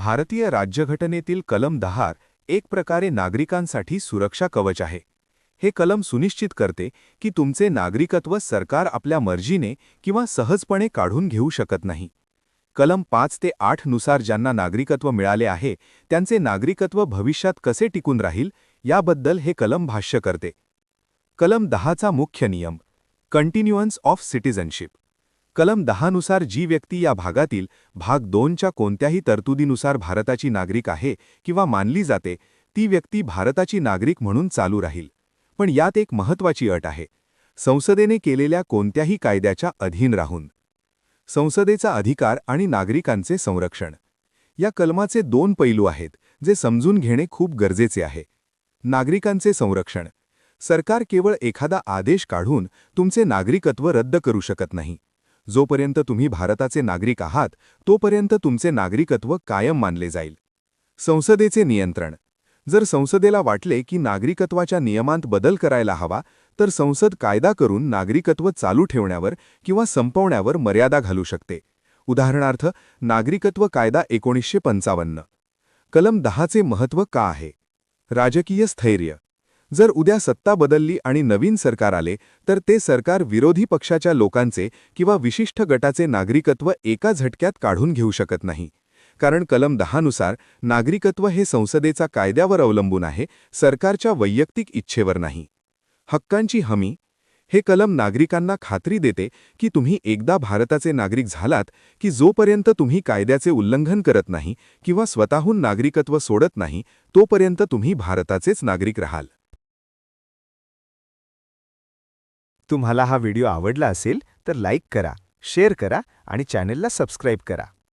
भारतीय राज्यघटनेतील कलम 10 एक प्रकारे नागरिकांसाठी सुरक्षा कवच आहे. हे कलम सुनिश्चित करते की तुमचे नागरिकत्व सरकार आपल्या मर्जीने किंवा सहजपणे काढून घेऊ शकत नाही. कलम 5 ते 8 नुसार ज्यांना नागरिकत्व मिळाले आहे त्यांचे नागरिकत्व भविष्यात कसे टिकून राहील याबद्दल हे कलम भाष्य करते. कलम 10चा मुख्य नियम कंटिन्युअन्स ऑफ सिटिझनशिप. कलम 10 नुसार जी व्यक्ती या भागातील भाग 2च्या कोणत्याही तरतुदीनुसार भारताची नागरिक आहे किंवा मानली जाते ती व्यक्ती भारताची नागरिक म्हणून चालू राहील. पण यात एक महत्त्वाची अट आहे. संसदेने केलेल्या कोणत्याही कायद्याच्या अधीन राहून. संसदेचा अधिकार आणि नागरिकांचे संरक्षण. या कलमाचे दोन पैलू आहेत जे समजून घेणे खूप गरजेचे आहे. नागरिकांचे संरक्षण. सरकार केवळ एखादा आदेश काढून तुमचे नागरिकत्व रद्द करू शकत नाही. जोपर्यंत तुम्ही भारताचे नागरिक आहात तोपर्यंत तुमचे नागरिकत्व कायम मानले जाईल. संसदेचे नियंत्रण. जर संसदेला वाटले की नागरिकत्वाच्या नियमांत बदल करायला हवा तर संसद कायदा करून नागरिकत्व चालू ठेवण्यावर किंवा संपवण्यावर मर्यादा घालू शकते. उदाहरणार्थ नागरिकत्व कायदा 1955. कलम 10चे महत्त्व का आहे? राजकीय स्थैर्य. जर उद्या सत्ता बदलली आणि नवीन सरकार आले तर ते सरकार विरोधी पक्षाच्या लोकांचे किंवा विशिष्ट गटाचे नागरिकत्व एका झटक्यात काढून घेऊ शकत नाही. कारण कलम 10 नुसार नागरिकत्व हे संसदेचा कायद्यावर अवलंबून आहे, सरकारच्या वैयक्तिक इच्छेवर नाही. हक्कांची हमी. हे कलम नागरिकांना खात्री देते की तुम्ही एकदा भारताचे नागरिक झालात की जोपर्यंत तुम्ही कायद्याचे उल्लंघन करत नाही किंवा स्वतःहून नागरिकत्व सोडत नाही तोपर्यंत तुम्ही भारताचेच नागरिक राहाल. तुम्हाला हा व्हिडिओ आवडला असेल तर लाईक करा, शेअर करा आणि चॅनलला सबस्क्राईब करा.